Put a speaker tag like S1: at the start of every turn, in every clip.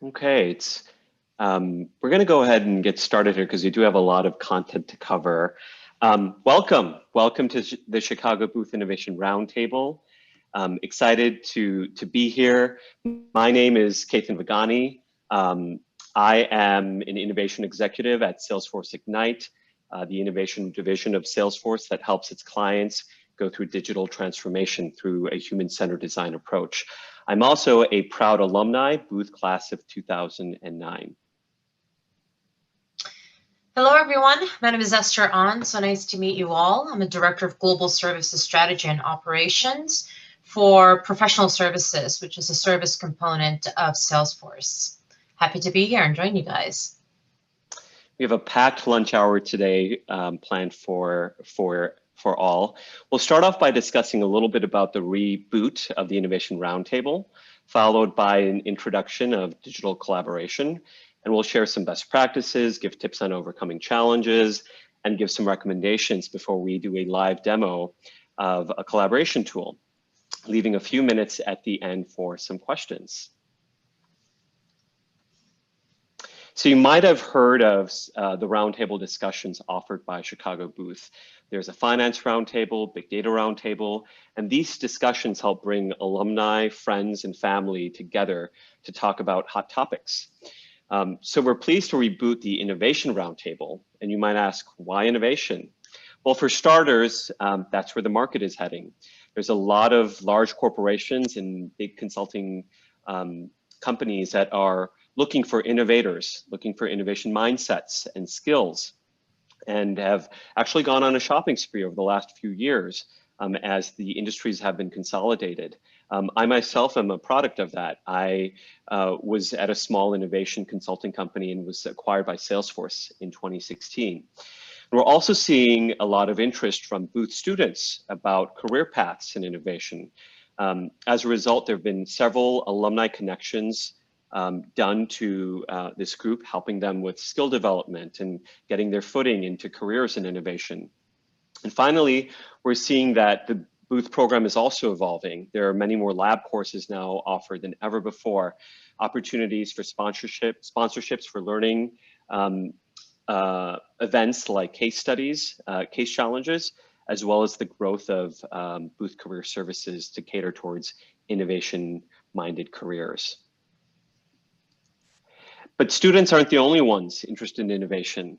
S1: Okay, we're going to go ahead and get started here because we do have a lot of content to cover. Welcome to the Chicago Booth Innovation Roundtable. Excited to be here. My name is Ketan Vaghani. I am an innovation executive at Salesforce Ignite, the innovation division of Salesforce that helps its clients go through digital transformation through a human-centered design approach. I'm also a proud alumni, Booth class of 2009.
S2: Hello, everyone. My name is Esther Ahn. So nice to meet you all. I'm a Director of Global Services Strategy and Operations for Professional Services, which is a service component of Salesforce. Happy to be here and join you guys.
S1: We have a packed lunch hour today planned for all. We'll start off by discussing a little bit about the reboot of the Innovation Roundtable, followed by an introduction of digital collaboration. And we'll share some best practices, give tips on overcoming challenges, and give some recommendations before we do a live demo of a collaboration tool, leaving a few minutes at the end for some questions. So you might have heard of the roundtable discussions offered by Chicago Booth. There's a finance roundtable, big data roundtable, and these discussions help bring alumni, friends, and family together to talk about hot topics. So we're pleased to reboot the Innovation Roundtable, and you might ask, why innovation? Well, for starters, that's where the market is heading. There's a lot of large corporations and big consulting companies that are looking for innovators, looking for innovation mindsets and skills, and have actually gone on a shopping spree over the last few years as the industries have been consolidated. I myself am a product of that. I was at a small innovation consulting company and was acquired by Salesforce in 2016. We're also seeing a lot of interest from Booth students about career paths in innovation. As a result, there have been several alumni connections done to this group, helping them with skill development and getting their footing into careers in innovation. And finally, we're seeing that the Booth program is also evolving. There are many more lab courses now offered than ever before, opportunities for sponsorships for learning, events like case studies, case challenges, as well as the growth of Booth Career Services to cater towards innovation-minded careers. But students aren't the only ones interested in innovation.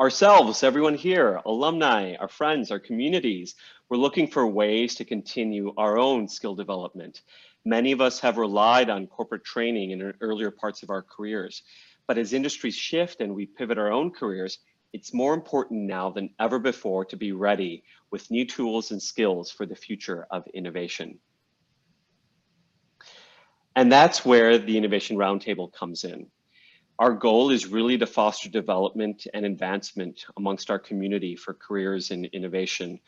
S1: Ourselves, everyone here, alumni, our friends, our communities, we're looking for ways to continue our own skill development. Many of us have relied on corporate training in earlier parts of our careers, but as industries shift and we pivot our own careers, it's more important now than ever before to be ready with new tools and skills for the future of innovation. And that's where the Innovation Roundtable comes in. Our goal is really to foster development and advancement amongst our community for careers in innovation,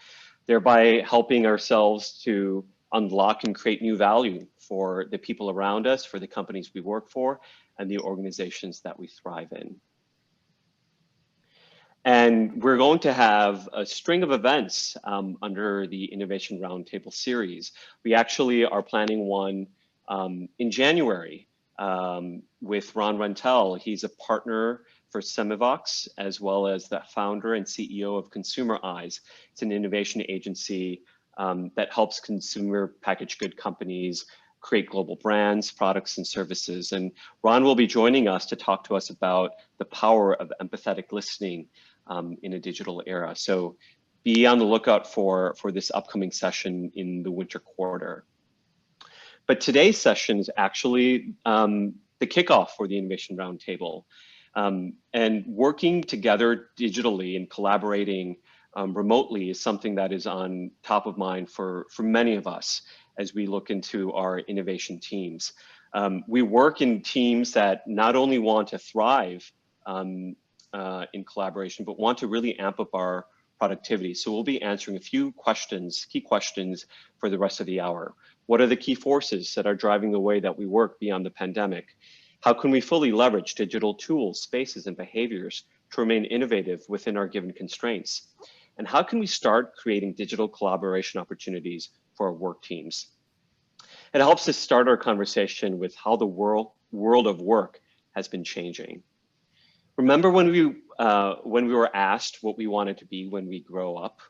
S1: thereby helping ourselves to unlock and create new value for the people around us, for the companies we work for, and the organizations that we thrive in. And we're going to have a string of events under the Innovation Roundtable series. We actually are planning one in January. With Ron Rentel. He's a partner for Semivox, as well as the founder and CEO of Consumer Eyes. It's an innovation agency that helps consumer packaged good companies create global brands, products, and services. And Ron will be joining us to talk to us about the power of empathetic listening in a digital era. So be on the lookout for this upcoming session in the winter quarter. But today's session is actually the kickoff for the Innovation Roundtable. And working together digitally and collaborating remotely is something that is on top of mind for many of us as we look into our innovation teams. We work in teams that not only want to thrive in collaboration, but want to really amp up our productivity. So we'll be answering a few questions, key questions for the rest of the hour. What are the key forces that are driving the way that we work beyond the pandemic? How can we fully leverage digital tools, spaces, and behaviors to remain innovative within our given constraints? And how can we start creating digital collaboration opportunities for our work teams? It helps us start our conversation with how the world of work has been changing. Remember when we were asked what we wanted to be when we grow up?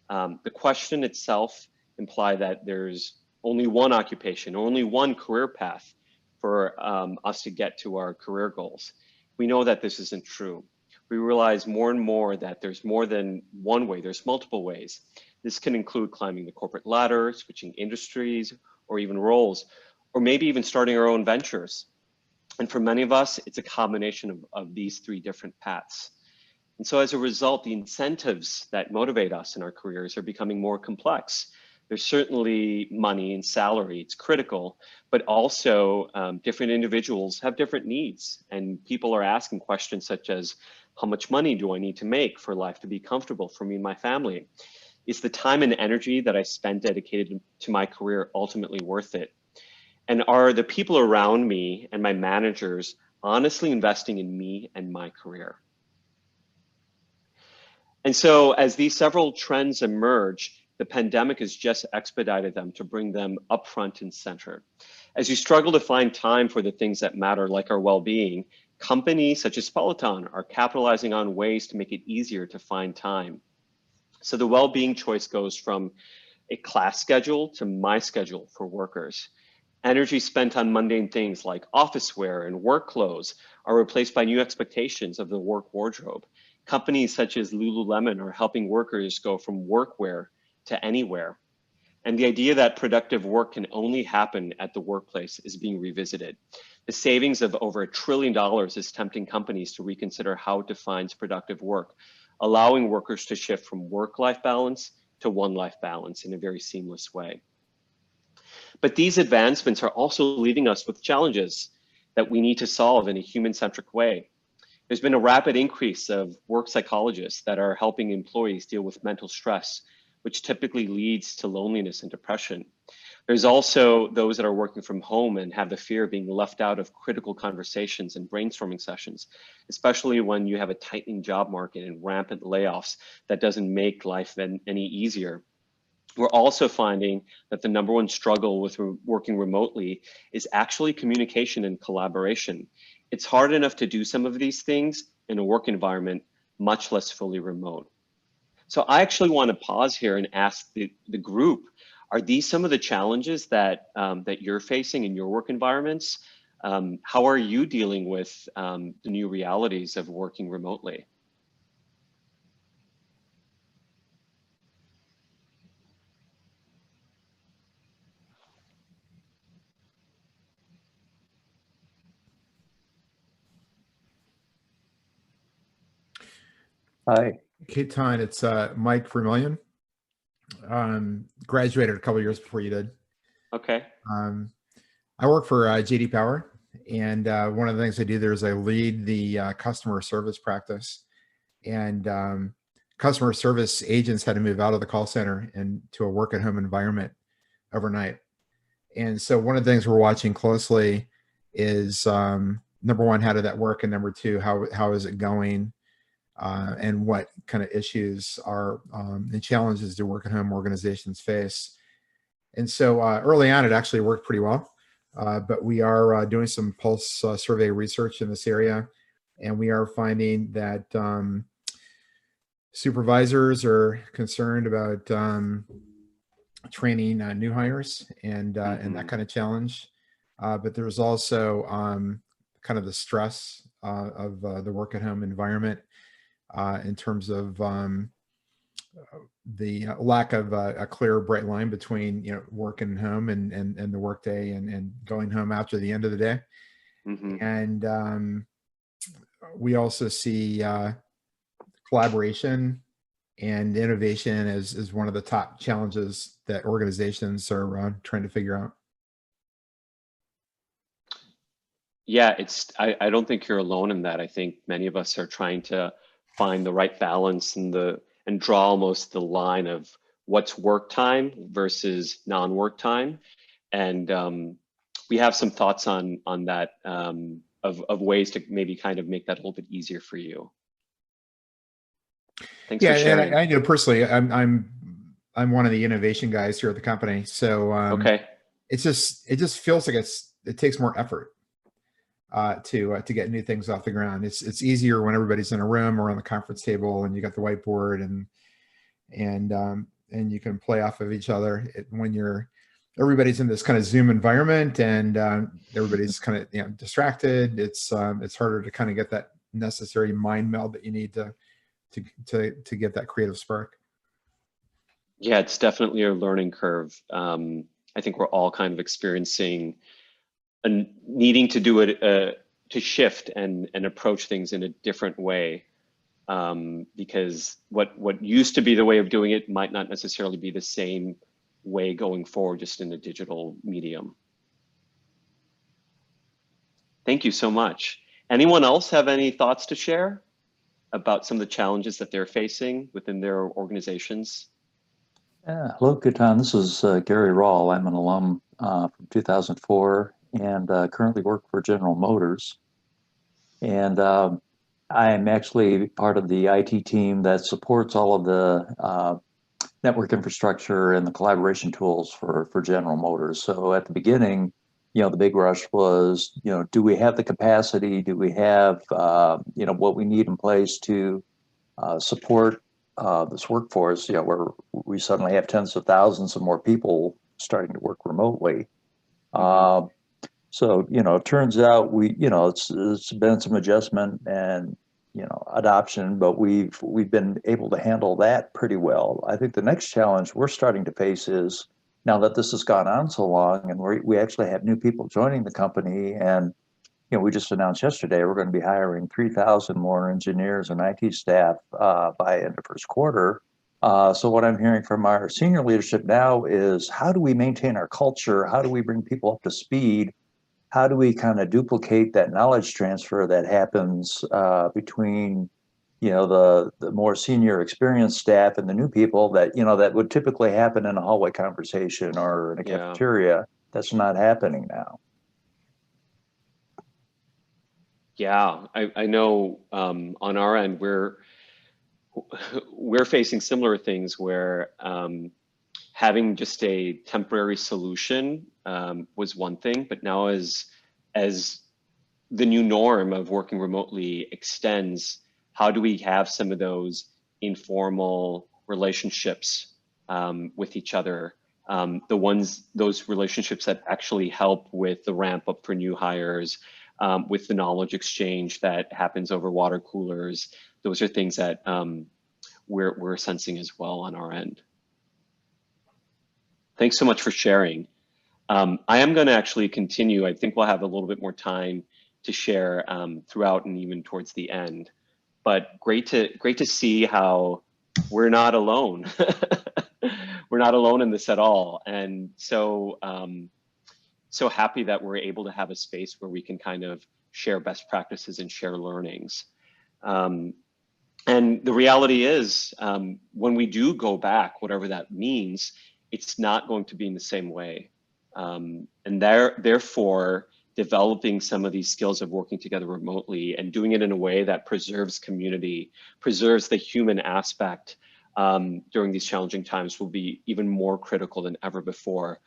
S1: The question itself implied that there's only one occupation, only one career path for us to get to our career goals. We know that this isn't true. We realize more and more that there's more than one way, there's multiple ways. This can include climbing the corporate ladder, switching industries, or even roles, or maybe even starting our own ventures. And for many of us, it's a combination of these three different paths. And so as a result, the incentives that motivate us in our careers are becoming more complex. There's certainly money and salary, it's critical, but also different individuals have different needs, and people are asking questions such as, how much money do I need to make for life to be comfortable for me and my family? Is the time and energy that I spend dedicated to my career ultimately worth it? And are the people around me and my managers honestly investing in me and my career? And so as these several trends emerge, the pandemic has just expedited them to bring them up front and center. As you struggle to find time for the things that matter, like our well-being, companies such as Peloton are capitalizing on ways to make it easier to find time. So the well-being choice goes from a class schedule to my schedule for workers. Energy spent on mundane things like office wear and work clothes are replaced by new expectations of the work wardrobe. Companies such as Lululemon are helping workers go from workwear to anywhere. And the idea that productive work can only happen at the workplace is being revisited. The savings of over $1 trillion is tempting companies to reconsider how it defines productive work, allowing workers to shift from work-life balance to one-life balance in a very seamless way. But these advancements are also leaving us with challenges that we need to solve in a human-centric way. There's been a rapid increase of work psychologists that are helping employees deal with mental stress, which typically leads to loneliness and depression. There's also those that are working from home and have the fear of being left out of critical conversations and brainstorming sessions, especially when you have a tightening job market and rampant layoffs that doesn't make life any easier. We're also finding that the number one struggle with working remotely is actually communication and collaboration. It's hard enough to do some of these things in a work environment, much less fully remote. So I actually want to pause here and ask the group, are these some of the challenges that, that you're facing in your work environments? How are you dealing with the new realities of working remotely?
S3: Hi.
S4: Ketan, it's Mike Vermillion. Graduated a couple years before you did.
S1: Okay.
S4: I work for JD Power, and one of the things I do there is I lead the customer service practice. And customer service agents had to move out of the call center and to a work-at-home environment overnight. And so one of the things we're watching closely is number one, how did that work? And number two, how is it going? And what kind of issues are and challenges do work-at-home organizations face? And so early on, it actually worked pretty well. But we are doing some pulse survey research in this area, and we are finding that supervisors are concerned about training new hires and that kind of challenge. But there's also kind of the stress of the work-at-home environment. In terms of the lack of a clear, bright line between work and home and the workday and going home after the end of the day. And we also see collaboration and innovation as one of the top challenges that organizations are trying to figure out.
S1: Yeah, I don't think you're alone in that. I think many of us are trying to find the right balance and draw almost the line of what's work time versus non-work time. And we have some thoughts on that of ways to maybe kind of make that a little bit easier for you. Thanks for sharing.
S4: And I know personally, I'm one of the innovation guys here at the company. So
S1: okay.
S4: it just feels like it takes more effort. to get new things off the ground. It's easier when everybody's in a room or on the conference table and you got the whiteboard and you can play off of each other. When everybody's in this kind of Zoom environment and everybody's kind of distracted, it's harder to kind of get that necessary mind meld that you need to get that creative spark.
S1: Yeah, it's definitely a learning curve. I think we're all kind of experiencing and needing to do it, to shift and approach things in a different way, because what used to be the way of doing it might not necessarily be the same way going forward, just in the digital medium. Thank you so much. Anyone else have any thoughts to share about some of the challenges that they're facing within their organizations?
S3: Hello, Ketan. This is Gary Rawl. I'm an alum from 2004 and currently work for General Motors. And I'm actually part of the IT team that supports all of the network infrastructure and the collaboration tools for General Motors. So at the beginning, the big rush was, do we have the capacity? Do we have, what we need in place to support this workforce, where we suddenly have tens of thousands of more people starting to work remotely. So, it turns out it's been some adjustment and, adoption, but we've been able to handle that pretty well. I think the next challenge we're starting to face is, now that this has gone on so long and we actually have new people joining the company, and we just announced yesterday we're going to be hiring 3,000 more engineers and IT staff by end of first quarter. So what I'm hearing from our senior leadership now is, how do we maintain our culture? How do we bring people up to speed? How do we kind of duplicate that knowledge transfer that happens between the more senior experienced staff and the new people that that would typically happen in a hallway conversation or in a cafeteria? That's not happening now.
S1: Yeah, I know on our end, we're facing similar things where having just a temporary solution was one thing, but now as the new norm of working remotely extends, how do we have some of those informal relationships with each other? Those relationships that actually help with the ramp up for new hires, with the knowledge exchange that happens over water coolers. Those are things that we're sensing as well on our end. Thanks so much for sharing. I am going to actually continue. I think we'll have a little bit more time to share throughout and even towards the end. But great to see how we're not alone. We're not alone in this at all, and so happy that we're able to have a space where we can kind of share best practices and share learnings. And the reality is, when we do go back, whatever that means, it's not going to be in the same way. And therefore, developing some of these skills of working together remotely and doing it in a way that preserves community, preserves the human aspect during these challenging times will be even more critical than ever before.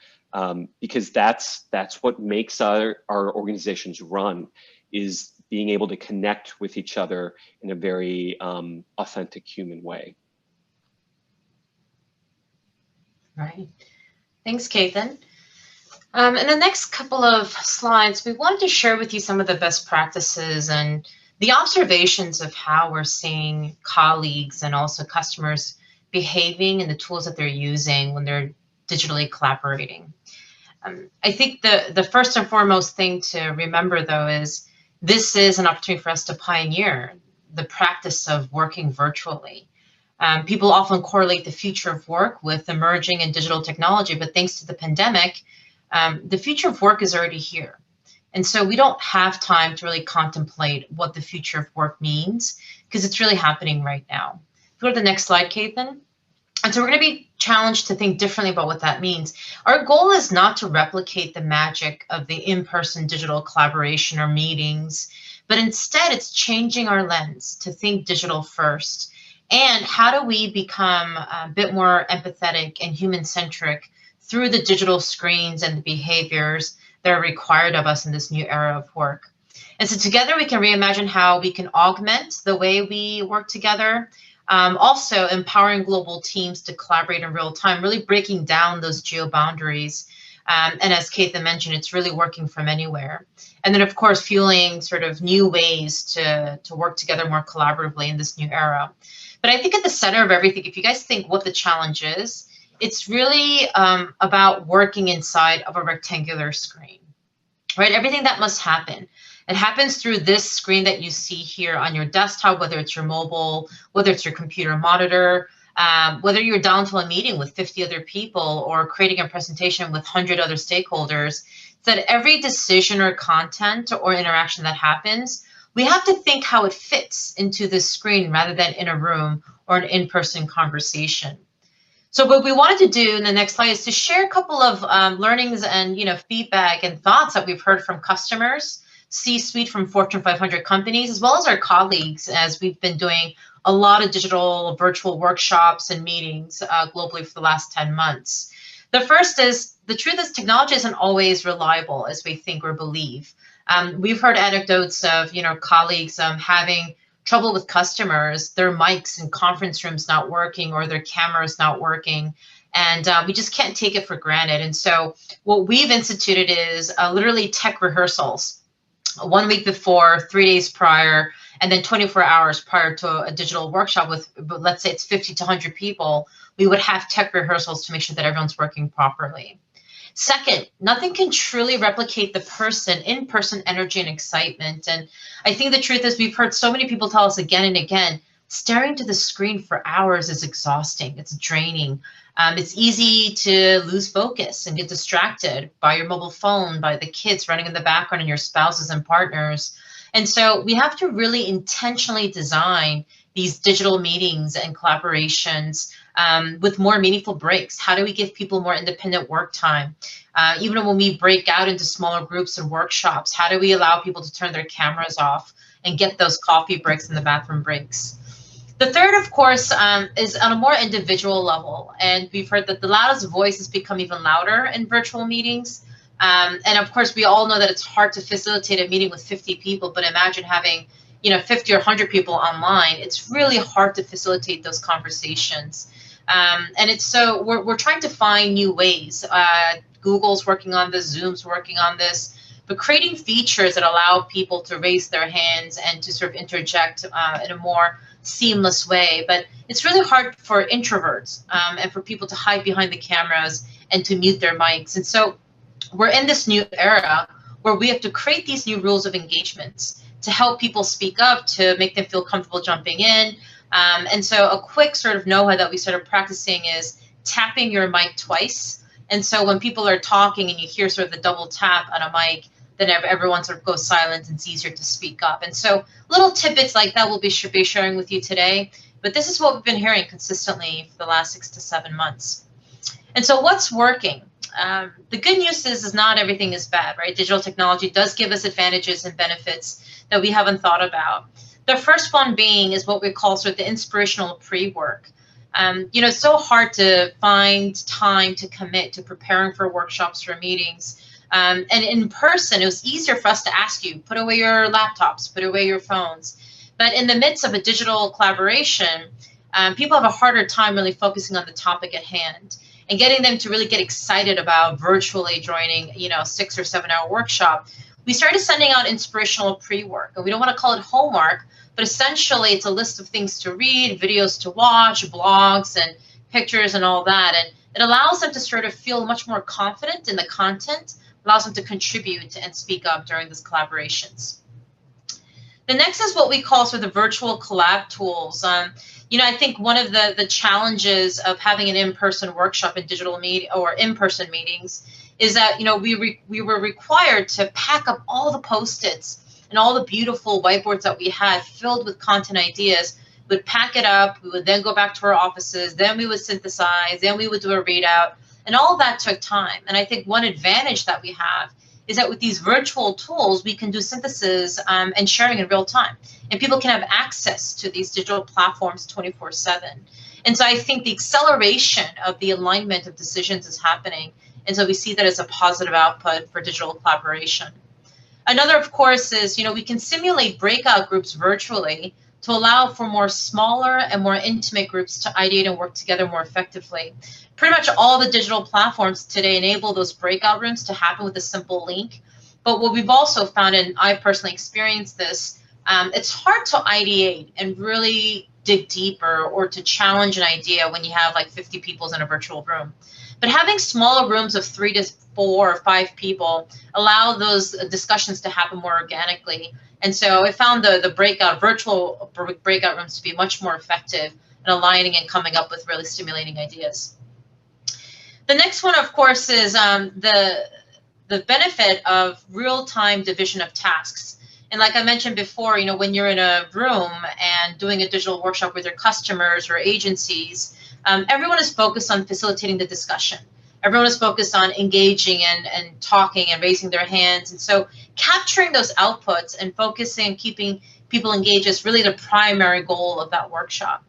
S1: Because that's what makes our organizations run, is being able to connect with each other in a very authentic human way.
S2: Right. Thanks, Ketan. In the next couple of slides, we wanted to share with you some of the best practices and the observations of how we're seeing colleagues and also customers behaving and the tools that they're using when they're digitally collaborating. I think the first and foremost thing to remember, though, is this is an opportunity for us to pioneer the practice of working virtually. People often correlate the future of work with emerging and digital technology, but thanks to the pandemic, the future of work is already here. And so we don't have time to really contemplate what the future of work means, because it's really happening right now. Go to the next slide, Ketan. And so we're going to be challenged to think differently about what that means. Our goal is not to replicate the magic of the in-person digital collaboration or meetings, but instead it's changing our lens to think digital first. And how do we become a bit more empathetic and human-centric through the digital screens and the behaviors that are required of us in this new era of work? And so together we can reimagine how we can augment the way we work together. Also empowering global teams to collaborate in real time, really breaking down those geo boundaries. And as Ketan mentioned, it's really working from anywhere. And then of course, fueling sort of new ways to work together more collaboratively in this new era. But I think at the center of everything, if you guys think what the challenge is, it's really about working inside of a rectangular screen, right? Everything that must happen. It happens through this screen that you see here on your desktop, whether it's your mobile, whether it's your computer monitor, whether you're down to a meeting with 50 other people or creating a presentation with 100 other stakeholders, that every decision or content or interaction that happens, we have to think how it fits into this screen rather than in a room or an in-person conversation. So what we wanted to do in the next slide is to share a couple of learnings and feedback and thoughts that we've heard from customers, C-suite from Fortune 500 companies, as well as our colleagues, as we've been doing a lot of digital virtual workshops and meetings globally for the last 10 months. The first is, the truth is technology isn't always reliable as we think or believe. We've heard anecdotes of colleagues having trouble with customers, their mics in conference rooms not working or their cameras not working. And we just can't take it for granted. And so what we've instituted is literally tech rehearsals. 1 week before, 3 days prior, and then 24 hours prior to a digital workshop with, let's say it's 50 to 100 people, we would have tech rehearsals to make sure that everyone's working properly. Second, nothing can truly replicate the in-person energy and excitement. And I think the truth is we've heard so many people tell us again and again, staring to the screen for hours is exhausting, it's draining. It's easy to lose focus and get distracted by your mobile phone, by the kids running in the background and your spouses and partners. And so we have to really intentionally design these digital meetings and collaborations with more meaningful breaks. How do we give people more independent work time? Even when we break out into smaller groups and workshops, how do we allow people to turn their cameras off and get those coffee breaks and the bathroom breaks? The third, of course, is on a more individual level. And we've heard that the loudest voice has become even louder in virtual meetings. And of course, we all know that it's hard to facilitate a meeting with 50 people, but imagine having 50 or 100 people online. It's really hard to facilitate those conversations. And it's so we're trying to find new ways. Google's working on this, Zoom's working on this, but creating features that allow people to raise their hands and to sort of interject in a more seamless way. But it's really hard for introverts and for people to hide behind the cameras and to mute their mics. And so we're in this new era where we have to create these new rules of engagements to help people speak up, to make them feel comfortable jumping in. And so a quick sort of know-how that we started practicing is tapping your mic twice. And so when people are talking and you hear sort of the double tap on a mic, then everyone sort of goes silent and it's easier to speak up. And so little tidbits like that we'll be sharing with you today. But this is what we've been hearing consistently for the last 6 to 7 months. And so what's working? The good news is not everything is bad, right? Digital technology does give us advantages and benefits that we haven't thought about. The first one being is what we call sort of the inspirational pre-work. It's so hard to find time to commit to preparing for workshops or meetings. And in person, it was easier for us to ask you, put away your laptops, put away your phones. But in the midst of a digital collaboration, people have a harder time really focusing on the topic at hand and getting them to really get excited about virtually joining, 6 or 7 hour workshop. We started sending out inspirational pre-work, and we don't want to call it homework, but essentially it's a list of things to read, videos to watch, blogs and pictures and all that. And it allows them to sort of feel much more confident in the content, allows them to contribute and speak up during these collaborations. The next is what we call sort of the virtual collab tools. I think one of the challenges of having an in-person workshop in digital meet or in-person meetings is that we were required to pack up all the Post-its and all the beautiful whiteboards that we had filled with content ideas. We would pack it up, we would then go back to our offices, then we would synthesize, then we would do a readout, and all of that took time. And I think one advantage that we have is that with these virtual tools, we can do synthesis and sharing in real time. And people can have access to these digital platforms 24/7. And so I think the acceleration of the alignment of decisions is happening. And so we see that as a positive output for digital collaboration. Another, of course, is, we can simulate breakout groups virtually to allow for more smaller and more intimate groups to ideate and work together more effectively. Pretty much all the digital platforms today enable those breakout rooms to happen with a simple link. But what we've also found, and I've personally experienced this, it's hard to ideate and really dig deeper or to challenge an idea when you have like 50 people in a virtual room. But having smaller rooms of 3 to 4 or 5 people allow those discussions to happen more organically. And so I found the virtual breakout rooms to be much more effective in aligning and coming up with really stimulating ideas. The next one, of course, is the benefit of real-time division of tasks. And like I mentioned before, when you're in a room and doing a digital workshop with your customers or agencies, everyone is focused on facilitating the discussion. Everyone is focused on engaging and talking and raising their hands. And so capturing those outputs and focusing, keeping people engaged is really the primary goal of that workshop.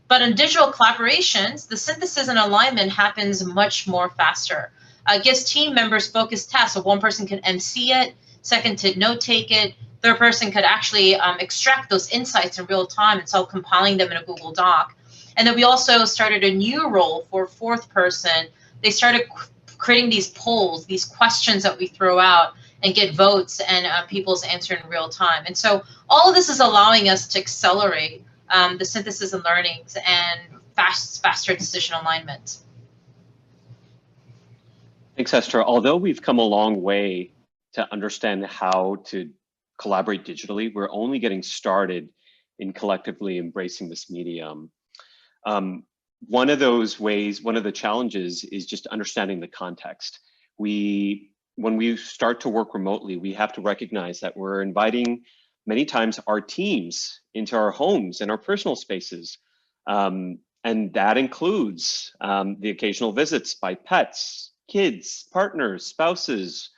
S2: But in digital collaborations, the synthesis and alignment happens much more faster. It gives team members focused tasks. So one person can MC it, second to note take it, third person could actually extract those insights in real time and start compiling them in a Google Doc. And then we also started a new role for fourth person. They started creating these polls, these questions that we throw out and get votes and people's answer in real time. And so all of this is allowing us to accelerate the synthesis and learnings and faster decision alignment.
S1: Thanks, Esther. Although we've come a long way to understand how to collaborate digitally, we're only getting started in collectively embracing this medium. One of those ways, one of the challenges is just understanding the context. When we start to work remotely, we have to recognize that we're inviting many times our teams into our homes and our personal spaces. And that includes the occasional visits by pets, kids, partners, spouses,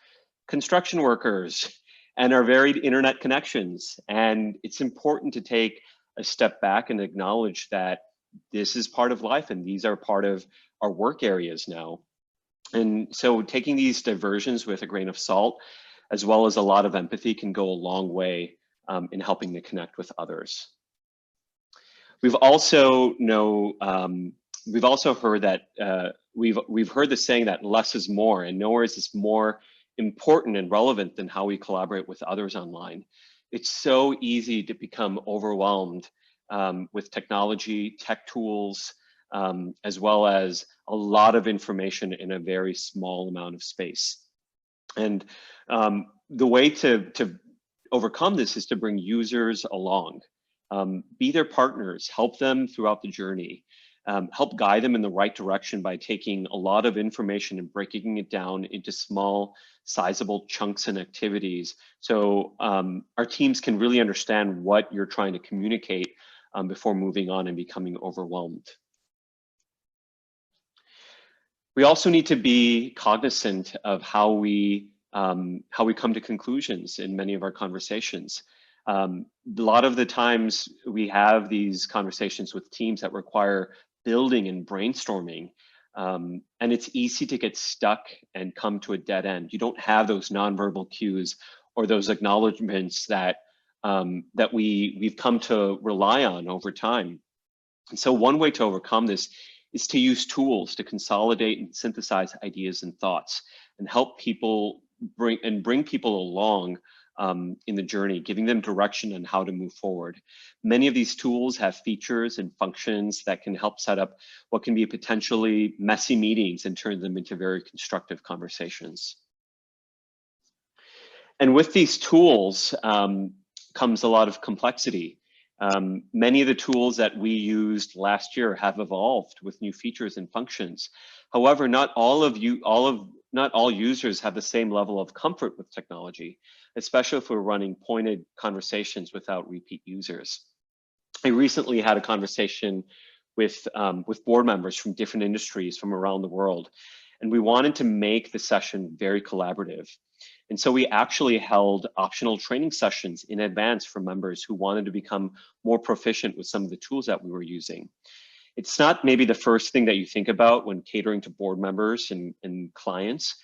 S1: construction workers, and our varied internet connections. And it's important to take a step back and acknowledge that this is part of life and these are part of our work areas now. And so taking these diversions with a grain of salt, as well as a lot of empathy, can go a long way in helping to connect with others. We've also heard that we've heard the saying that less is more, and nowhere is this more important and relevant than how we collaborate with others online. It's so easy to become overwhelmed with technology, tech tools, as well as a lot of information in a very small amount of space. And the way to overcome this is to bring users along, be their partners, help them throughout the journey, help guide them in the right direction by taking a lot of information and breaking it down into small, sizable chunks and activities. So our teams can really understand what you're trying to communicate before moving on and becoming overwhelmed. We also need to be cognizant of how we come to conclusions in many of our conversations. A lot of the times we have these conversations with teams that require building and brainstorming, and it's easy to get stuck and come to a dead end. You don't have those nonverbal cues or those acknowledgments that we've come to rely on over time. And so one way to overcome this is to use tools to consolidate and synthesize ideas and thoughts and help people bring people along in the journey, giving them direction on how to move forward. Many of these tools have features and functions that can help set up what can be potentially messy meetings and turn them into very constructive conversations. And with these tools comes a lot of complexity. Many of the tools that we used last year have evolved with new features and functions. However, not all users have the same level of comfort with technology, especially if we're running pointed conversations without repeat users. I recently had a conversation with board members from different industries from around the world, and we wanted to make the session very collaborative. And so we actually held optional training sessions in advance for members who wanted to become more proficient with some of the tools that we were using. It's not maybe the first thing that you think about when catering to board members and clients,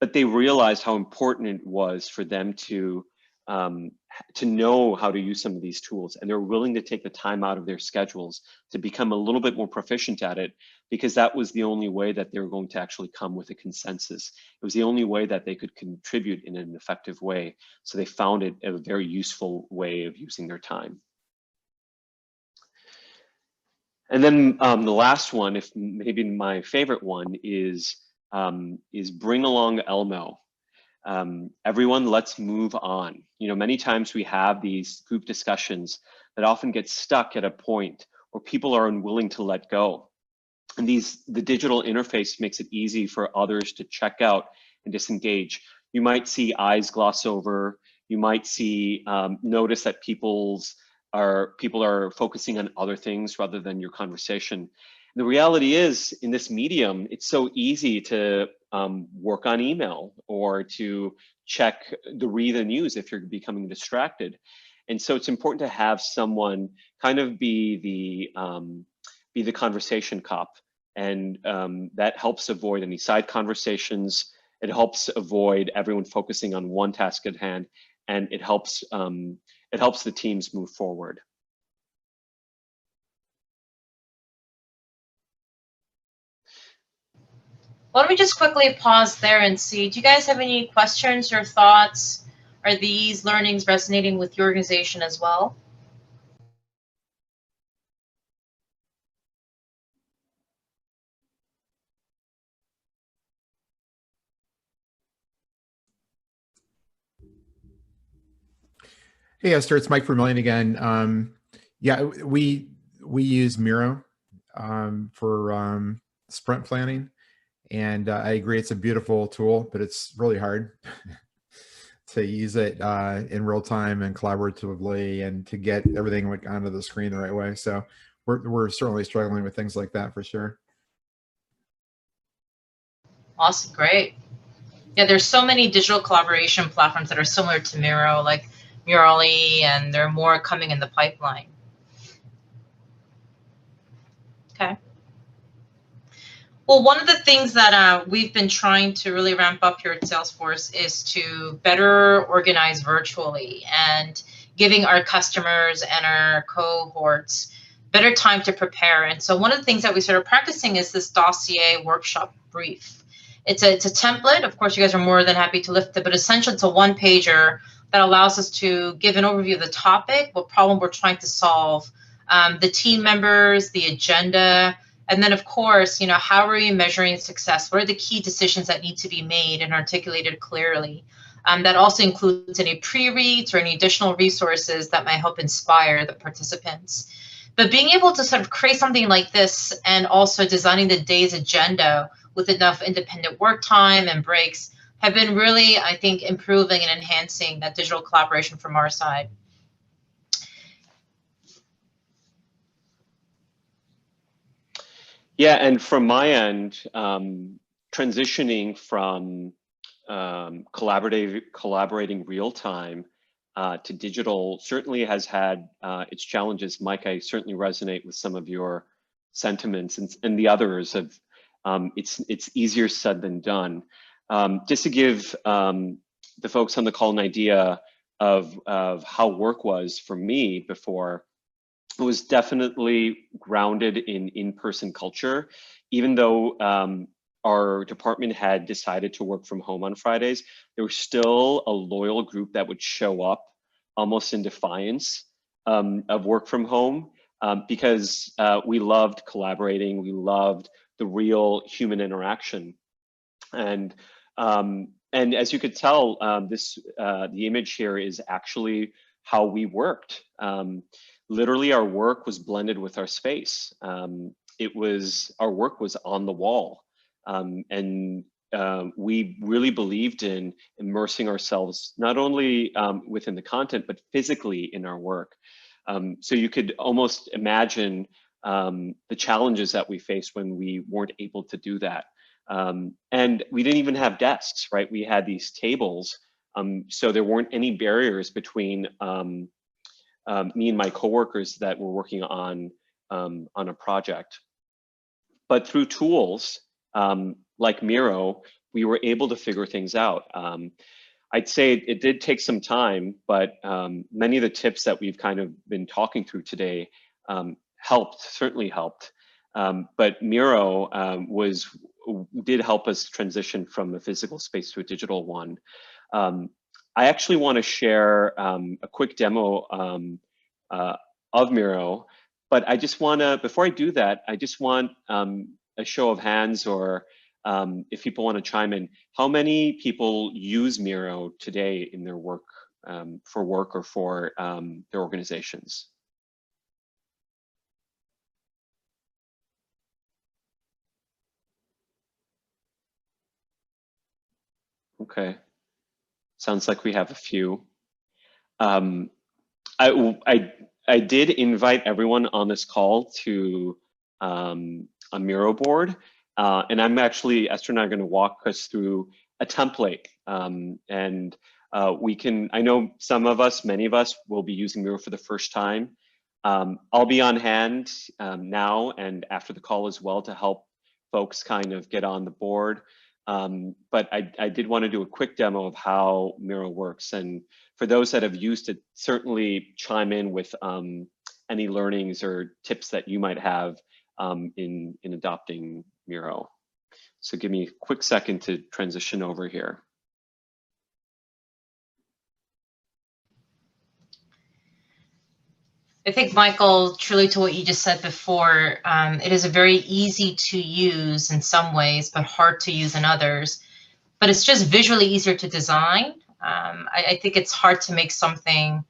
S1: but they realized how important it was for them to to know how to use some of these tools, and they're willing to take the time out of their schedules to become a little bit more proficient at it, because that was the only way that they were going to actually come with a consensus. It was the only way that they could contribute in an effective way. So they found it a very useful way of using their time. And then the last one, if maybe my favorite one, is bring along Elmo. Everyone, let's move on. You know, many times we have these group discussions that often get stuck at a point where people are unwilling to let go. And the digital interface makes it easy for others to check out and disengage. You might see eyes gloss over. You might see, notice that people are focusing on other things rather than your conversation. And the reality is, in this medium, it's so easy to work on email or to read the news if you're becoming distracted. And so it's important to have someone kind of be the conversation cop, and that helps avoid any side conversations. It helps avoid everyone focusing on one task at hand, and it helps the teams move forward.
S2: Why don't we just quickly pause there and see, do you guys have any questions or thoughts? Are these learnings resonating with your organization as well?
S4: Hey, Esther, it's Mike Vermillion again. Yeah, we use Miro for sprint planning, and I agree it's a beautiful tool, but it's really hard to use it in real time and collaboratively, and to get everything onto the screen the right way. So we're certainly struggling with things like that for sure.
S2: Awesome, great. Yeah, there's so many digital collaboration platforms that are similar to Miro, like Murally, and there are more coming in the pipeline. Okay. Well, one of the things that we've been trying to really ramp up here at Salesforce is to better organize virtually and giving our customers and our cohorts better time to prepare. And so one of the things that we started practicing is this dossier workshop brief. It's a template. Of course, you guys are more than happy to lift it, but essentially it's a one-pager that allows us to give an overview of the topic, what problem we're trying to solve, the team members, the agenda, and then, of course, you know, how are we measuring success? What are the key decisions that need to be made and articulated clearly? That also includes any pre-reads or any additional resources that might help inspire the participants. But being able to sort of create something like this and also designing the day's agenda with enough independent work time and breaks have been really, I think, improving and enhancing that digital collaboration from our side.
S1: Yeah, and from my end, transitioning from collaborating real time to digital certainly has had its challenges. Mike, I certainly resonate with some of your sentiments, and the others of it's easier said than done. Just to give the folks on the call an idea of how work was for me before, it was definitely grounded in in-person culture. Even though our department had decided to work from home on Fridays, there was still a loyal group that would show up almost in defiance of work from home, because we loved collaborating, we loved the real human interaction. And as you could tell, the image here is actually how we worked. Literally, our work was blended with our space. Our work was on the wall. And we really believed in immersing ourselves, not only within the content, but physically in our work. So you could almost imagine the challenges that we faced when we weren't able to do that. And we didn't even have desks, right? We had these tables. So there weren't any barriers between me and my coworkers that were working on a project. But through tools like Miro, we were able to figure things out. I'd say it did take some time, but many of the tips that we've kind of been talking through today certainly helped. But Miro did help us transition from a physical space to a digital one. I actually want to share a quick demo of Miro, but I just want to, before I do that, I just want a show of hands, or if people want to chime in, how many people use Miro today in their work, for work or for their organizations? Okay, sounds like we have a few. I did invite everyone on this call to a Miro board, and I'm actually, Esther and I are going to walk us through a template, and I know some of us, many of us, will be using Miro for the first time. I'll be on hand now and after the call as well to help folks kind of get on the board. But I did want to do a quick demo of how Miro works. And for those that have used it, certainly chime in with any learnings or tips that you might have in adopting Miro. So give me a quick second to transition over here.
S2: I think, Michael, truly to what you just said before, it is a very easy to use in some ways, but hard to use in others. But it's just visually easier to design. I think it's hard to make something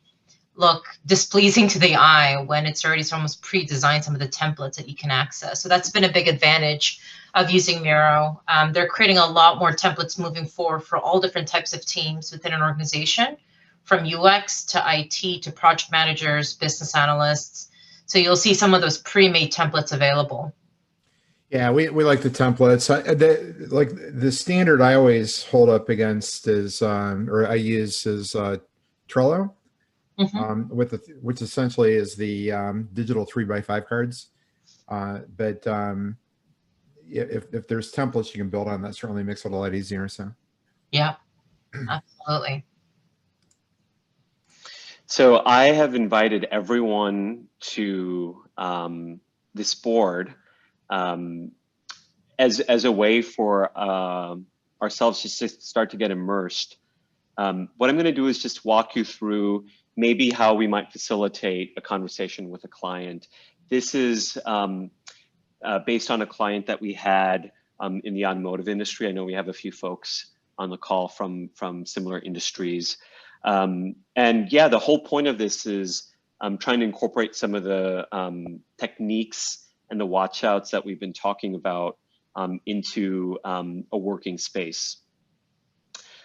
S2: look displeasing to the eye when it's already almost pre-designed, some of the templates that you can access. So that's been a big advantage of using Miro. They're creating a lot more templates moving forward for all different types of teams within an organization, from UX to IT to project managers, business analysts. So you'll see some of those pre-made templates available.
S4: Yeah, we like the templates. Like the standard I always hold up against is, or I use is Trello, which essentially is the digital 3x5 cards. But if there's templates you can build on, that certainly makes it a lot easier. So
S2: yeah, absolutely.
S1: So I have invited everyone to this board as a way for ourselves just to start to get immersed. What I'm going to do is just walk you through maybe how we might facilitate a conversation with a client. This is based on a client that we had in the automotive industry. I know we have a few folks on the call from similar industries. And yeah, the whole point of this is trying to incorporate some of the techniques and the watch outs that we've been talking about into a working space.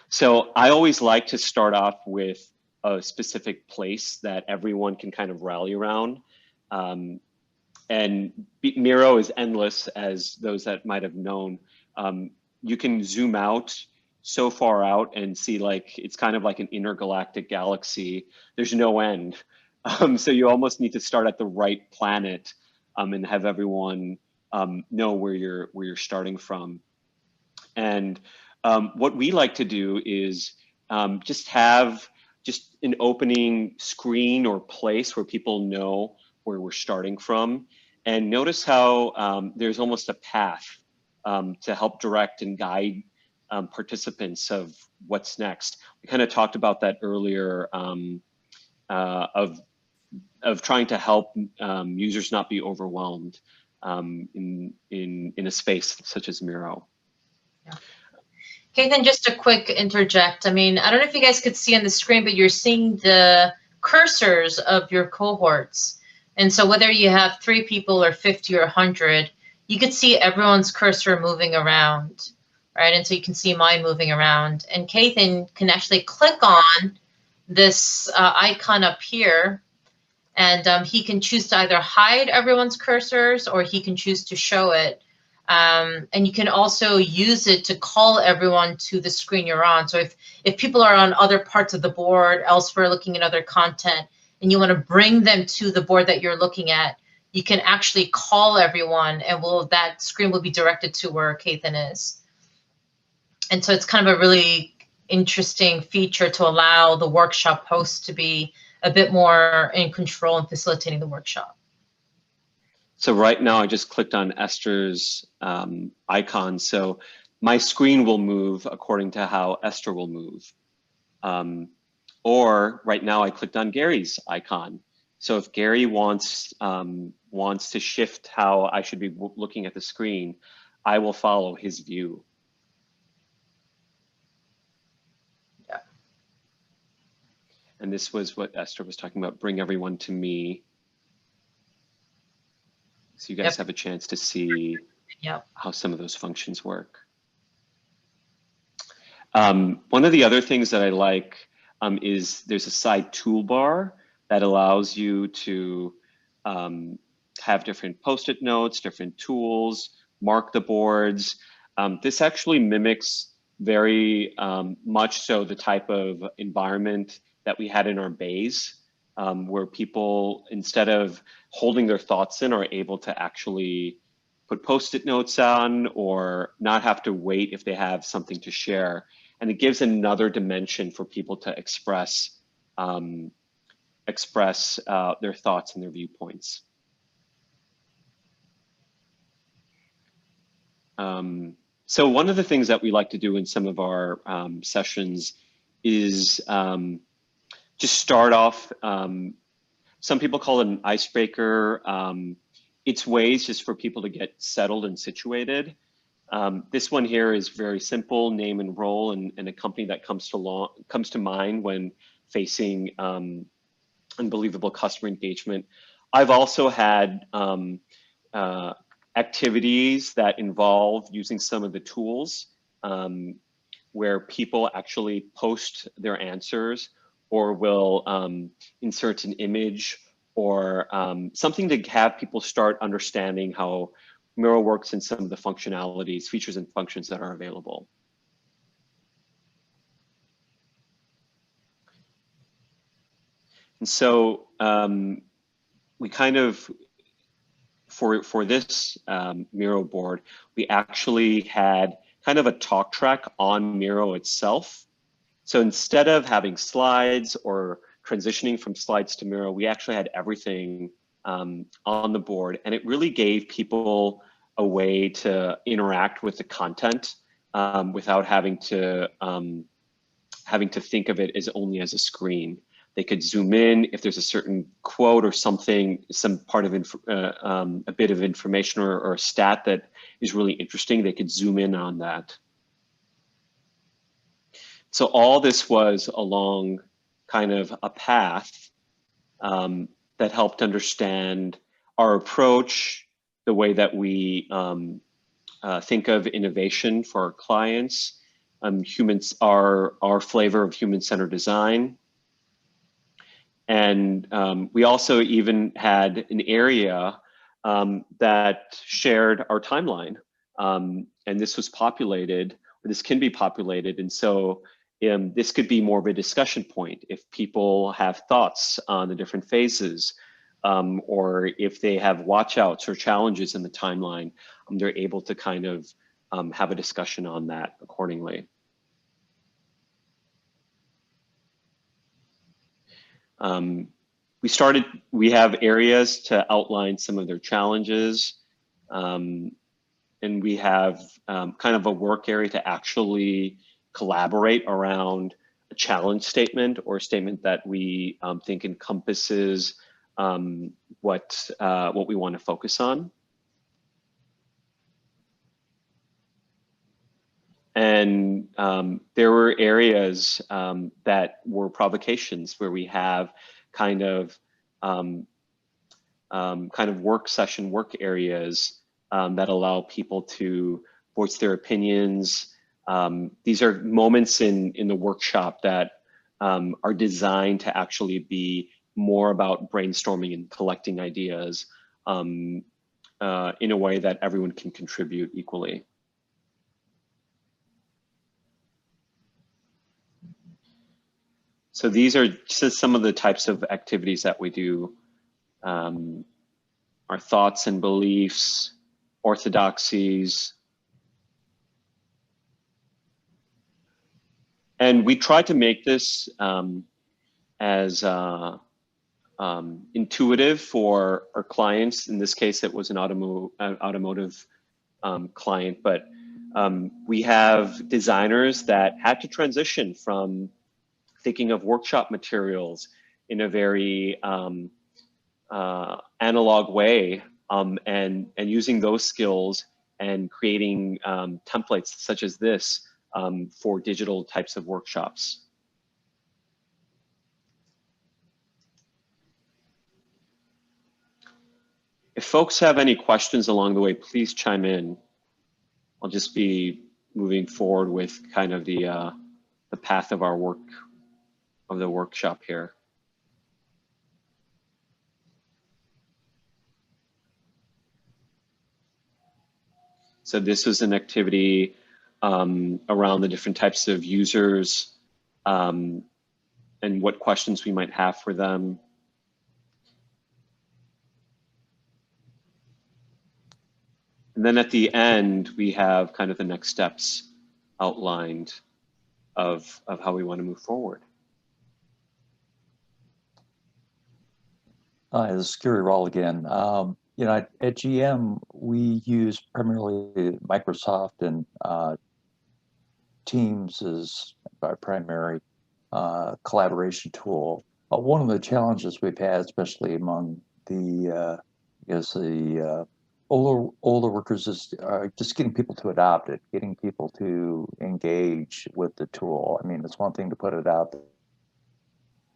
S1: So I always like to start off with a specific place that everyone can kind of rally around. And Miro is endless, as those that might have known. You can zoom out so far out and see, like, it's kind of like an intergalactic galaxy. There's no end. So you almost need to start at the right planet and have everyone know where you're starting from. And what we like to do is just have an opening screen or place where people know where we're starting from. And notice how there's almost a path to help direct and guide participants of what's next. We kind of talked about that earlier of trying to help users not be overwhelmed in a space such as Miro.
S2: Yeah. Okay, then just a quick interject. I mean, I don't know if you guys could see on the screen, but you're seeing the cursors of your cohorts. And so whether you have 3 people or 50 or 100, you could see everyone's cursor moving around, right? And so you can see mine moving around. And Ketan can actually click on this icon up here, and he can choose to either hide everyone's cursors or he can choose to show it. And you can also use it to call everyone to the screen you're on. So if people are on other parts of the board, elsewhere looking at other content, and you want to bring them to the board that you're looking at, you can actually call everyone, and that screen will be directed to where Ketan is. And so it's kind of a really interesting feature to allow the workshop host to be a bit more in control and facilitating the workshop.
S1: So right now I just clicked on Esther's icon. So my screen will move according to how Esther will move. Or right now I clicked on Gary's icon. So if Gary wants to shift how I should be looking at the screen, I will follow his view.
S2: Yeah.
S1: And this was what Esther was talking about, bring everyone to me. So you guys have a chance to see how some of those functions work. One of the other things that I like is there's a side toolbar that allows you to have different Post-it notes, different tools, mark the boards. This actually mimics very much so the type of environment that we had in our bays, where people, instead of holding their thoughts in, are able to actually put Post-it notes on or not have to wait if they have something to share. And it gives another dimension for people to express their thoughts and their viewpoints. So one of the things that we like to do in some of our sessions is just start off, some people call it an icebreaker. It's ways just for people to get settled and situated. This one here is very simple, name and role, and a company that comes to mind when facing unbelievable customer engagement. I've also had activities that involve using some of the tools where people actually post their answers or will insert an image or something to have people start understanding how Miro works and some of the functionalities, features and functions that are available. And so we kind of, for this Miro board, we actually had kind of a talk track on Miro itself. So instead of having slides or transitioning from slides to Miro, we actually had everything on the board, and it really gave people a way to interact with the content without having to think of it as only as a screen. They could zoom in if there's a certain quote or something, some part of a bit of information or a stat that is really interesting. They could zoom in on that. So all this was along kind of a path that helped understand our approach, the way that we think of innovation for our clients, our flavor of human-centered design. And we also even had an area that shared our timeline. And this was populated, or this can be populated. And so this could be more of a discussion point if people have thoughts on the different phases, or if they have watch-outs or challenges in the timeline, they're able to kind of have a discussion on that accordingly. We have areas to outline some of their challenges, and we have kind of a work area to actually collaborate around a challenge statement or a statement that we think encompasses what we want to focus on. And there were areas that were provocations where we have kind of work areas that allow people to voice their opinions. These are moments in the workshop that are designed to actually be more about brainstorming and collecting ideas in a way that everyone can contribute equally. So these are just some of the types of activities that we do. Our thoughts and beliefs, orthodoxies. And we tried to make this as intuitive for our clients. In this case, it was an automotive client, but we have designers that had to transition from thinking of workshop materials in a very analog way, and using those skills and creating templates such as this for digital types of workshops. If folks have any questions along the way, please chime in. I'll just be moving forward with kind of the path of our work, of the workshop here. So this was an activity around the different types of users and what questions we might have for them. And then at the end, we have kind of the next steps outlined of how we want to move forward.
S3: Hi, this is Gary Rawl again. You know, at GM, we use primarily Microsoft and Teams as our primary collaboration tool. But one of the challenges we've had, especially among the older workers, is just getting people to adopt it, getting people to engage with the tool. I mean, it's one thing to put it out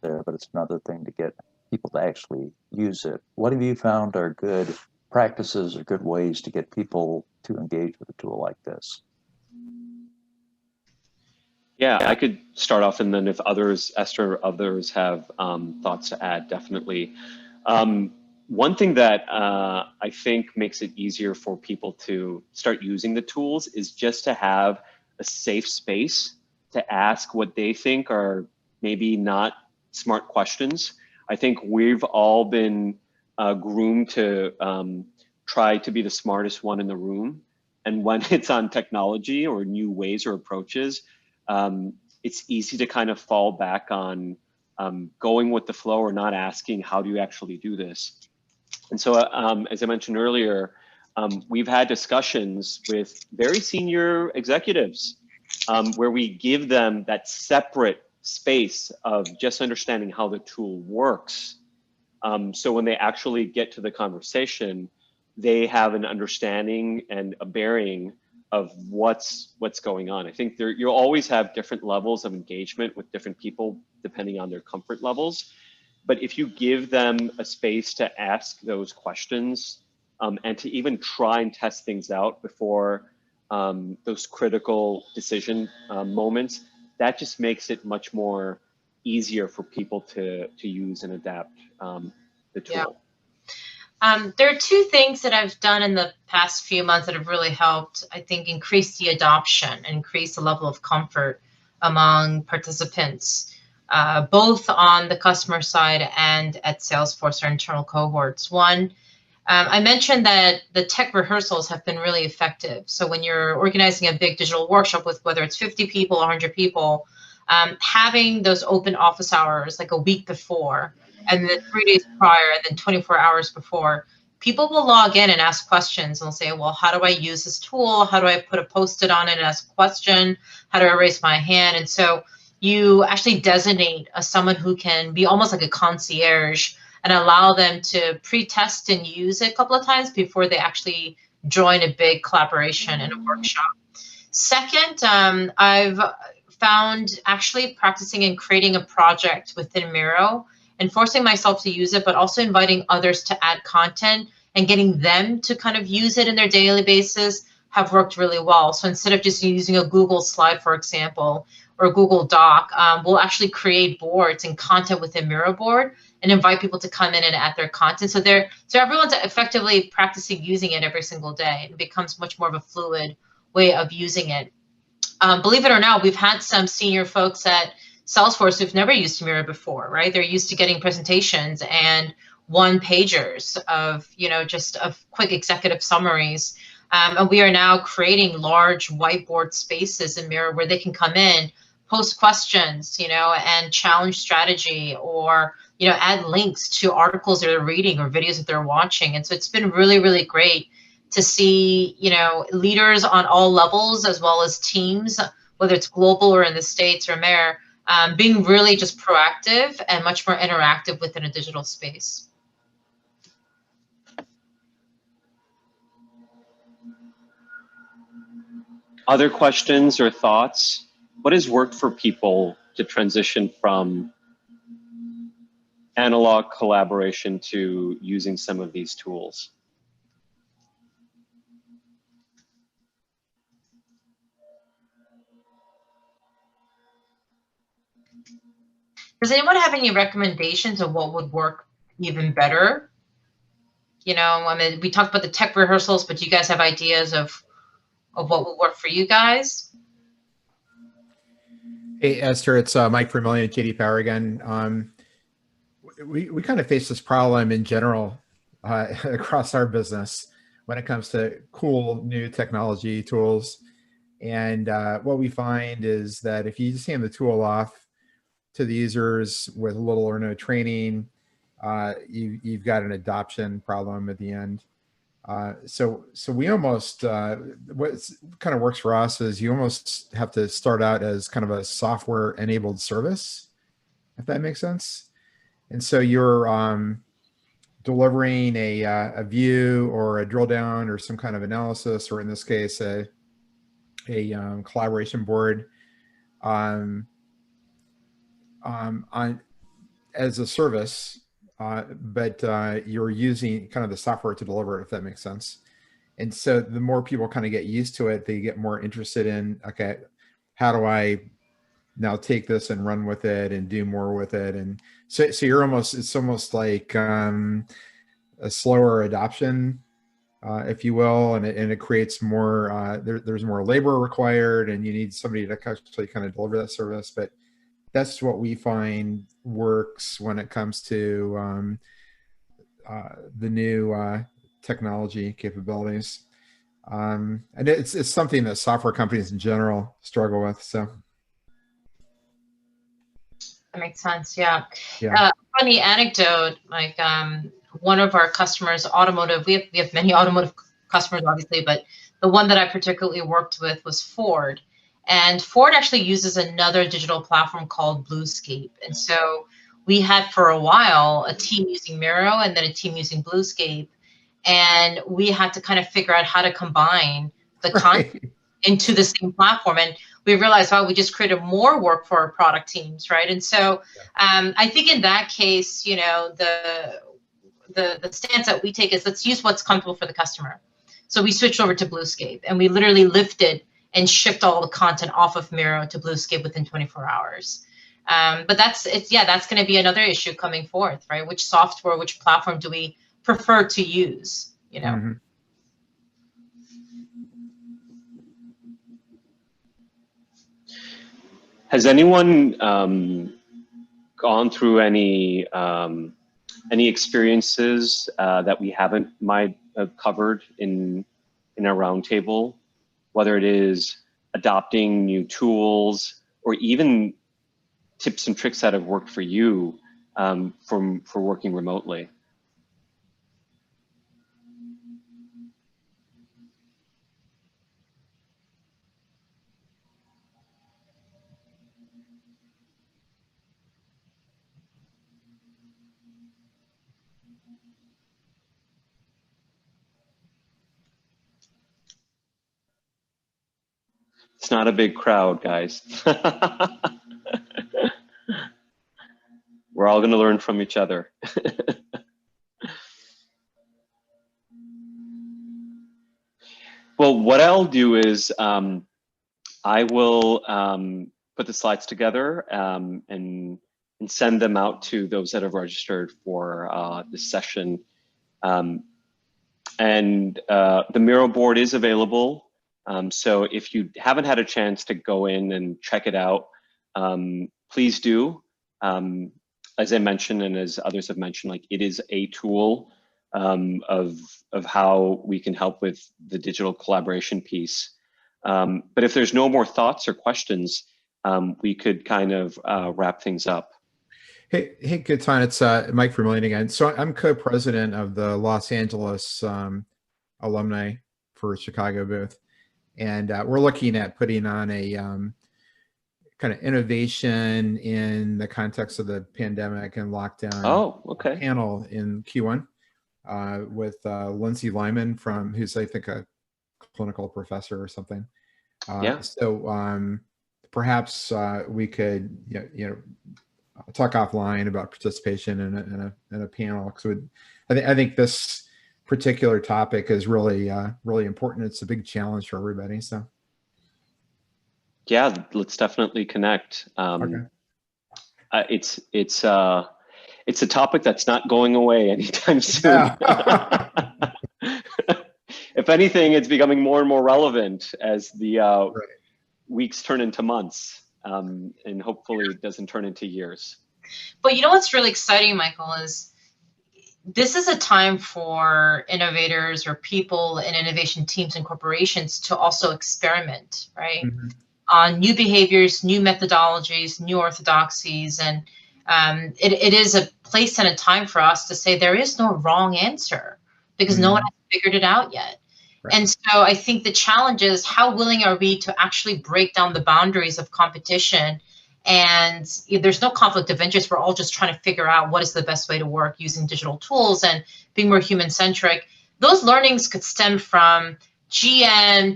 S3: there, but it's another thing to get people to actually use it. What have you found are good practices or good ways to get people to engage with a tool like this?
S1: Yeah, I could start off, and then if others, Esther, or others have thoughts to add, definitely. One thing that I think makes it easier for people to start using the tools is just to have a safe space to ask what they think are maybe not smart questions. I think we've all been groomed to try to be the smartest one in the room. And when it's on technology or new ways or approaches, it's easy to kind of fall back on going with the flow or not asking, how do you actually do this? And so, as I mentioned earlier, we've had discussions with very senior executives where we give them that separate space of just understanding how the tool works. So when they actually get to the conversation, they have an understanding and a bearing of what's going on. I think you'll always have different levels of engagement with different people depending on their comfort levels. But if you give them a space to ask those questions and to even try and test things out before those critical decision moments, that just makes it much more easier for people to use and adapt the tool.
S2: Yeah. There are two things that I've done in the past few months that have really helped, I think, increase the adoption and increase the level of comfort among participants, both on the customer side and at Salesforce, our internal cohorts. One, I mentioned that the tech rehearsals have been really effective. So when you're organizing a big digital workshop with whether it's 50 people, 100 people, having those open office hours like a week before, and then 3 days prior, and then 24 hours before, people will log in and ask questions. And they'll say, well, how do I use this tool? How do I put a Post-it on it and ask a question? How do I raise my hand? And so you actually designate someone who can be almost like a concierge and allow them to pre-test and use it a couple of times before they actually join a big collaboration in a workshop. Second, I've found actually practicing and creating a project within Miro and forcing myself to use it, but also inviting others to add content and getting them to kind of use it in their daily basis have worked really well. So instead of just using a Google slide, for example, or Google Doc, we'll actually create boards and content within Miro board and invite people to come in and add their content. So everyone's effectively practicing using it every single day. It becomes much more of a fluid way of using it. Believe it or not, we've had some senior folks at Salesforce who've never used Miro before, right? They're used to getting presentations and one-pagers of, just of quick executive summaries. And we are now creating large whiteboard spaces in Miro where they can come in, post questions, and challenge strategy, or add links to articles that they're reading or videos that they're watching. And so it's been really, really great to see, leaders on all levels, as well as teams, whether it's global or in the States or Mayor, being really just proactive and much more interactive within a digital space.
S1: Other questions or thoughts? What has worked for people to transition from analog collaboration to using some of these tools?
S2: Does anyone have any recommendations of what would work even better? I mean, we talked about the tech rehearsals, but do you guys have ideas of what would work for you guys?
S4: Hey, Esther, it's Mike Vermillion at JD Power again. We kind of face this problem in general across our business when it comes to cool new technology tools. And what we find is that if you just hand the tool off to the users with little or no training, you've got an adoption problem at the end. So we almost, what kind of works for us is you almost have to start out as kind of a software enabled service, if that makes sense. And so you're delivering a view or a drill down or some kind of analysis, or in this case, a collaboration board on as a service, but you're using kind of the software to deliver it, if that makes sense. And so the more people kind of get used to it, they get more interested in, okay, how do I now take this and run with it and do more with it? And so you're almost, it's almost like a slower adoption, if you will, and it creates more, there's more labor required, and you need somebody to actually kind of deliver that service. But that's what we find works when it comes to the new technology capabilities. And it's something that software companies in general struggle with. So
S2: that makes sense. Yeah.
S4: Yeah.
S2: Funny anecdote, like one of our customers, automotive, we have many automotive customers, obviously, but the one that I particularly worked with was Ford. And Ford actually uses another digital platform called Bluescape. And so we had for a while a team using Miro and then a team using Bluescape. And we had to kind of figure out how to combine the content into the same platform. And we realized, wow, we just created more work for our product teams, right? And so I think in that case, the stance that we take is let's use what's comfortable for the customer. So we switched over to Bluescape, and we literally lifted and shipped all the content off of Miro to Bluescape within 24 hours. But that's going to be another issue coming forth, right? Which software, which platform do we prefer to use,
S4: Mm-hmm.
S1: Has anyone gone through any experiences that we haven't might have covered in our roundtable, whether it is adopting new tools or even tips and tricks that have worked for you for working remotely? It's not a big crowd, guys. We're all going to learn from each other. Well, what I'll do is I will put the slides together and send them out to those that have registered for this session. And the Miro board is available. So if you haven't had a chance to go in and check it out, please do. As I mentioned, and as others have mentioned, like it is a tool of how we can help with the digital collaboration piece. But if there's no more thoughts or questions, we could kind of wrap things up.
S4: Hey, Ketan, it's Mike Vermillion again. So I'm co-president of the Los Angeles Alumni for Chicago booth. And we're looking at putting on a kind of innovation in the context of the pandemic and lockdown panel in Q1 with Lindsay Lyman who's I think a clinical professor or something. So perhaps we could talk offline about participation in a panel, because I think this particular topic is really really important. It's a big challenge for everybody. So
S1: yeah, let's definitely connect. It's a topic that's not going away anytime soon. If anything, it's becoming more and more relevant as the weeks turn into months, and hopefully it doesn't turn into years.
S2: But you know what's really exciting, Michael, is this is a time for innovators or people in innovation teams and corporations to also experiment, right? Mm-hmm. On new behaviors, new methodologies, new orthodoxies. And it is a place and a time for us to say there is no wrong answer, because mm-hmm. no one has figured it out yet. Right. And so I think the challenge is, how willing are we to actually break down the boundaries of competition? And there's no conflict of interest. We're all just trying to figure out what is the best way to work using digital tools and being more human-centric. Those learnings could stem from GM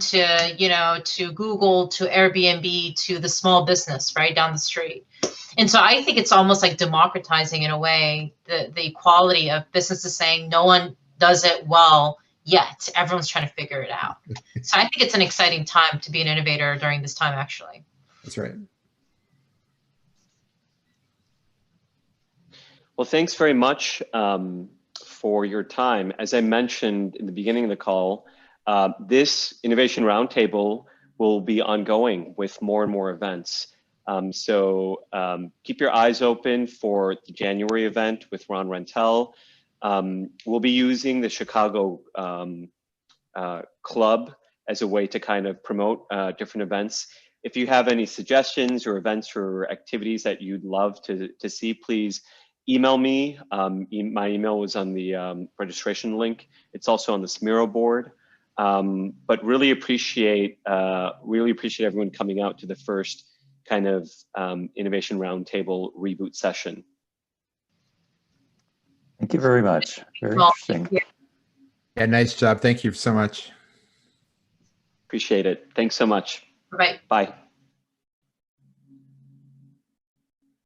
S2: to Google to Airbnb to the small business right down the street. And so I think it's almost like democratizing, in a way, the equality of businesses saying no one does it well yet. Everyone's trying to figure it out. So I think it's an exciting time to be an innovator during this time, actually.
S4: That's right.
S1: Well, thanks very much for your time. As I mentioned in the beginning of the call, this Innovation Roundtable will be ongoing with more and more events. So keep your eyes open for the January event with Ron Rentel. We'll be using the Chicago Club as a way to kind of promote different events. If you have any suggestions or events or activities that you'd love to see, please email me. My email was on the registration link. It's also on this Miro board. But really appreciate everyone coming out to the first kind of Innovation Roundtable reboot session.
S3: Thank you very much. Very interesting.
S4: Yeah, nice job. Thank you so much.
S1: Appreciate it. Thanks so much.
S2: Bye.
S1: Bye.